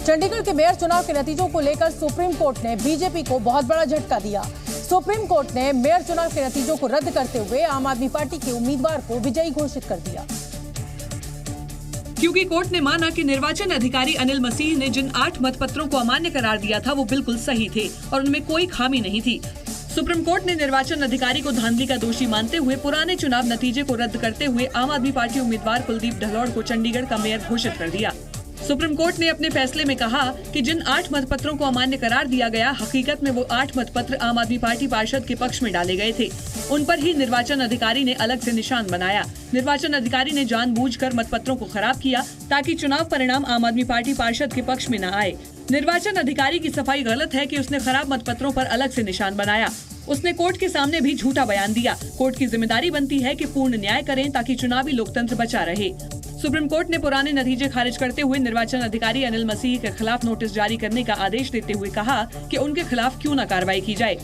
चंडीगढ़ के मेयर चुनाव के नतीजों को लेकर सुप्रीम कोर्ट ने बीजेपी को बहुत बड़ा झटका दिया। सुप्रीम कोर्ट ने मेयर चुनाव के नतीजों को रद्द करते हुए आम आदमी पार्टी के उम्मीदवार को विजयी घोषित कर दिया। क्योंकि कोर्ट ने माना कि निर्वाचन अधिकारी अनिल मसीह ने जिन 8 मतपत्रों को अमान्य करार दिया था वो बिल्कुल सही थे और उनमें कोई खामी नहीं थी। सुप्रीम कोर्ट ने निर्वाचन अधिकारी को धांधली का दोषी मानते हुए पुराने चुनाव नतीजे को रद्द करते हुए आम आदमी पार्टी उम्मीदवार कुलदीप ढलोड़ को चंडीगढ़ का मेयर घोषित कर दिया। सुप्रीम कोर्ट ने अपने फैसले में कहा कि जिन 8 मतपत्रों को अमान्य करार दिया गया, हकीकत में वो 8 मतपत्र आम आदमी पार्टी पार्षद के पक्ष में डाले गए थे। उन पर ही निर्वाचन अधिकारी ने अलग से निशान बनाया। निर्वाचन अधिकारी ने जानबूझकर मतपत्रों को खराब किया ताकि चुनाव परिणाम आम आदमी पार्टी पार्षद के पक्ष में न आए। निर्वाचन अधिकारी की सफाई गलत है कि उसने खराब मतपत्रों पर अलग से निशान बनाया। उसने कोर्ट के सामने भी झूठा बयान दिया। कोर्ट की जिम्मेदारी बनती है कि पूर्ण न्याय करें ताकि चुनावी लोकतंत्र बचा रहे। सुप्रीम कोर्ट ने पुराने नतीजे खारिज करते हुए निर्वाचन अधिकारी अनिल मसीह के खिलाफ नोटिस जारी करने का आदेश देते हुए कहा कि उनके खिलाफ क्यों न कार्रवाई की जाए।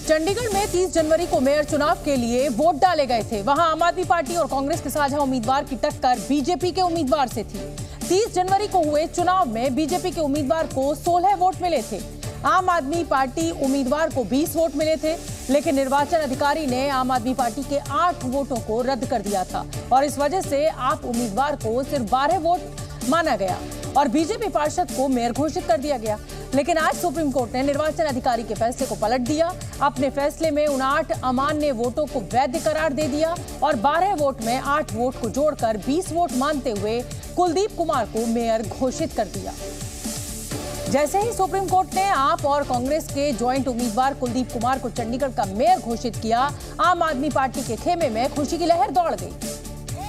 चंडीगढ़ में 30 जनवरी को मेयर चुनाव के लिए वोट डाले गए थे। वहां आम आदमी पार्टी और कांग्रेस के साझा उम्मीदवार की टक्कर बीजेपी के उम्मीदवार से थी। 30 जनवरी को हुए चुनाव में बीजेपी के उम्मीदवार को 16 वोट मिले थे। आम आदमी पार्टी उम्मीदवार को 20 वोट मिले थे, लेकिन निर्वाचन अधिकारी ने आम आदमी पार्टी के 8 वोटों को रद्द कर दिया था और इस वजह से आप उम्मीदवार को सिर्फ 12 वोट माना गया और बीजेपी पार्षद को मेयर घोषित कर दिया गया। लेकिन आज सुप्रीम कोर्ट ने निर्वाचन अधिकारी के फैसले को पलट दिया। अपने फैसले में उन 8 अमान्य वोटों को वैध करार दे दिया और 12 वोट में 8 वोट को जोड़कर 20 वोट मानते हुए कुलदीप कुमार को मेयर घोषित कर दिया। जैसे ही सुप्रीम कोर्ट ने आप और कांग्रेस के ज्वाइंट उम्मीदवार कुलदीप कुमार को चंडीगढ़ का मेयर घोषित किया, आम आदमी पार्टी के खेमे में खुशी की लहर दौड़ गई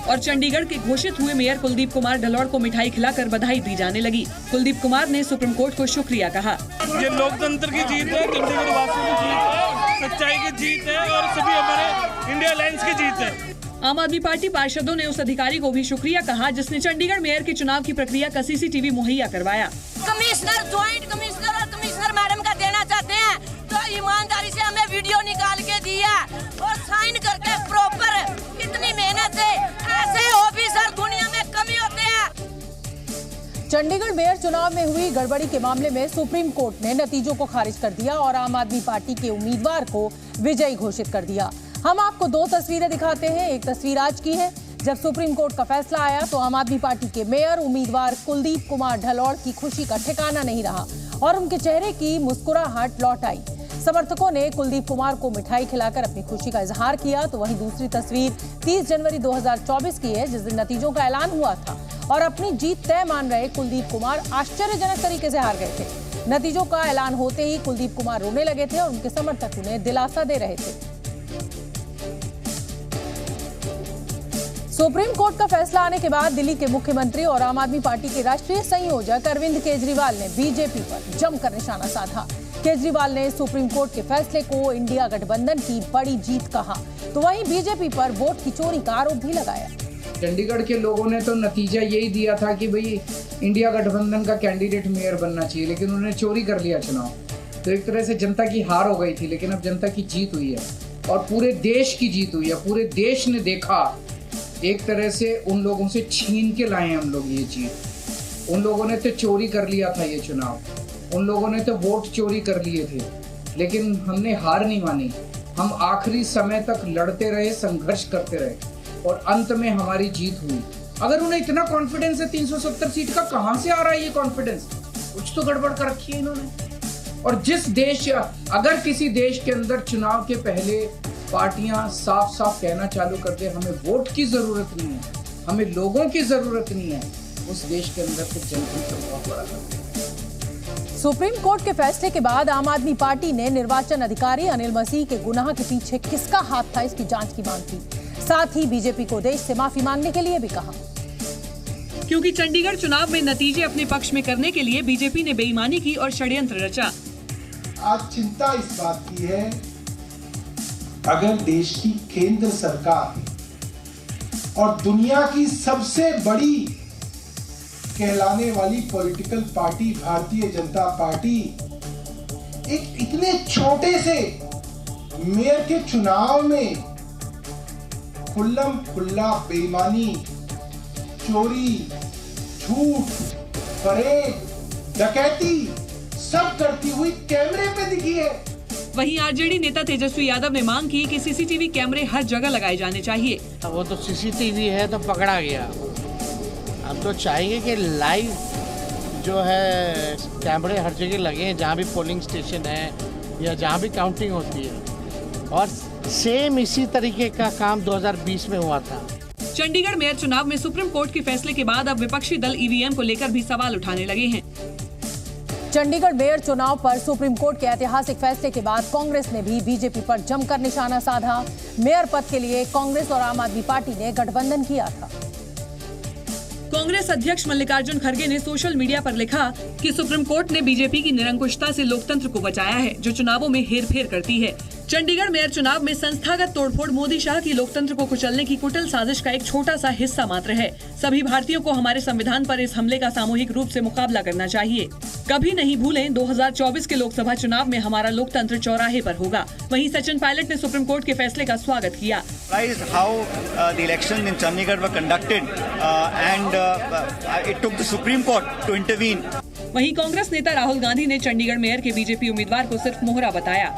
और चंडीगढ़ के घोषित हुए मेयर कुलदीप कुमार ढलोड़ को मिठाई खिलाकर बधाई दी जाने लगी। कुलदीप कुमार ने सुप्रीम कोर्ट को शुक्रिया कहा। ये लोकतंत्र की जीत है, चंडीगढ़ वासियों की जीत है, सच्चाई की जीत है और सभी हमारे इंडिया अलायंस की जीत है। आम आदमी पार्टी पार्षदों ने उस अधिकारी को भी शुक्रिया कहा जिसने चंडीगढ़ मेयर के चुनाव की प्रक्रिया का सीसीटीवी मुहैया करवाया। कमिश्नर, ज्वाइंट कमिश्नर और कमिश्नर मैडम का देना चाहते हैं तो ईमानदारी से हमें वीडियो निकाल के दिया और साइन करके प्रॉपर। कितनी मेहनत है, ऐसे ऑफिसर दुनिया में कम ही होते हैं। चंडीगढ़ मेयर चुनाव में हुई गड़बड़ी के मामले में सुप्रीम कोर्ट ने नतीजों को खारिज कर दिया और आम आदमी पार्टी के उम्मीदवार को विजयी घोषित कर दिया। हम आपको 2 तस्वीरें दिखाते हैं। एक तस्वीर आज की है जब सुप्रीम कोर्ट का फैसला आया तो आम आदमी पार्टी के मेयर उम्मीदवार कुलदीप कुमार ढलोड़ की खुशी का ठिकाना नहीं रहा और उनके चेहरे की मुस्कुराहट लौट आई। समर्थकों ने कुलदीप कुमार को मिठाई खिलाकर अपनी खुशी का इजहार किया। तो वहीं दूसरी तस्वीर 30 जनवरी 2024 की है जिस दिन नतीजों का ऐलान हुआ था और अपनी जीत तय मान रहे कुलदीप कुमार आश्चर्यजनक तरीके से हार गए थे। नतीजों का ऐलान होते ही कुलदीप कुमार रोने लगे थे और उनके समर्थक उन्हें दिलासा दे रहे थे। सुप्रीम कोर्ट का फैसला आने के बाद दिल्ली के मुख्यमंत्री और आम आदमी पार्टी के राष्ट्रीय संयोजक अरविंद केजरीवाल ने बीजेपी पर जमकर निशाना साधा। केजरीवाल ने सुप्रीम कोर्ट के फैसले को इंडिया गठबंधन की बड़ी जीत कहा तो वहीं बीजेपी पर वोट की चोरी का आरोप भी लगाया। चंडीगढ़ के लोगों ने तो नतीजा यही दिया था कि भाई इंडिया गठबंधन का कैंडिडेट मेयर बनना चाहिए, लेकिन उन्होंने चोरी कर लिया चुनाव। तो एक तरह से जनता की हार हो गई थी, लेकिन अब जनता की जीत हुई है और पूरे देश की जीत हुई है। पूरे देश ने देखा, एक तरह से उन लोगों से छीन के लाए हम लोग ये जीत। उन लोगों ने तो चोरी कर लिया था ये चुनाव, उन लोगों ने तो वोट चोरी कर लिए थे, लेकिन हमने हार नहीं मानी। हम आखिरी समय तक लड़ते रहे, संघर्ष करते रहे और अंत में हमारी जीत हुई। अगर उन्हें इतना कॉन्फिडेंस है 370 सीट का, कहां से आ रहा है ये कॉन्फिडेंस? कुछ तो गड़बड़ कर रखी है इन्होंने। और जिस देश, अगर किसी देश के अंदर चुनाव के पहले पार्टियां साफ साफ कहना चालू कर दे हमें वोट की जरूरत नहीं है, हमें लोगों की जरूरत नहीं है, उस देश के अंदर फिर जनतंत्र बहुत बड़ा है। सुप्रीम कोर्ट के फैसले के बाद आम आदमी पार्टी ने निर्वाचन अधिकारी अनिल मसीह के गुनाह के पीछे किसका हाथ था इसकी जांच की मांग की। साथ ही बीजेपी को देश से माफी मांगने के लिए भी कहा। क्योंकि चंडीगढ़ चुनाव में नतीजे अपने पक्ष में करने के लिए बीजेपी ने बेईमानी की और षड्यंत्र रचा। आज चिंता इस बात की है, अगर देश की केंद्र सरकार और दुनिया की सबसे बड़ी कहलाने वाली political party Bharatiya Janata party एक इतने छोटे से मेयर के चुनाव में खुल्लम खुल्ला बेईमानी, चोरी, झूठ, परेड, डकैती सब करती हुई कैमरे पे दिखी है। वहीं आरजेडी नेता तेजस्वी यादव ने मांग की कि सीसीटीवी कैमरे हर जगह लगाए जाने चाहिए। वो तो सीसीटीवी है तो पकड़ा गया, हम तो चाहेंगे कि लाइव जो है कैमरे हर जगह लगे, जहाँ भी पोलिंग स्टेशन है या जहाँ भी काउंटिंग होती है। और सेम इसी तरीके का काम 2020 में हुआ था। चंडीगढ़ मेयर चुनाव में सुप्रीम कोर्ट के फैसले के बाद अब विपक्षी दल ईवीएम को लेकर भी सवाल उठाने लगे हैं। चंडीगढ़ मेयर चुनाव पर सुप्रीम कोर्ट के ऐतिहासिक फैसले के बाद कांग्रेस ने भी बीजेपी पर जमकर निशाना साधा। मेयर पद के लिए कांग्रेस और आम आदमी पार्टी ने गठबंधन किया था। कांग्रेस अध्यक्ष मल्लिकार्जुन खड़गे ने सोशल मीडिया पर लिखा कि सुप्रीम कोर्ट ने बीजेपी की निरंकुशता से लोकतंत्र को बचाया है, जो चुनावों में हेरफेर करती है। चंडीगढ़ मेयर चुनाव में संस्थागत तोड़फोड़ मोदी शाह की लोकतंत्र को कुचलने की कुटिल साजिश का एक छोटा सा हिस्सा मात्र है। सभी भारतीयों को हमारे संविधान पर इस हमले का सामूहिक रूप से मुकाबला करना चाहिए। कभी नहीं भूलें, 2024 के लोकसभा चुनाव में हमारा लोकतंत्र चौराहे पर होगा। वहीं सचिन पायलट ने सुप्रीम कोर्ट के फैसले का स्वागत किया। How the elections in Chandigarh were conducted and it took the Supreme Court to intervene. वहीं कांग्रेस नेता राहुल गांधी ने चंडीगढ़ मेयर के बीजेपी उम्मीदवार को सिर्फ मोहरा बताया।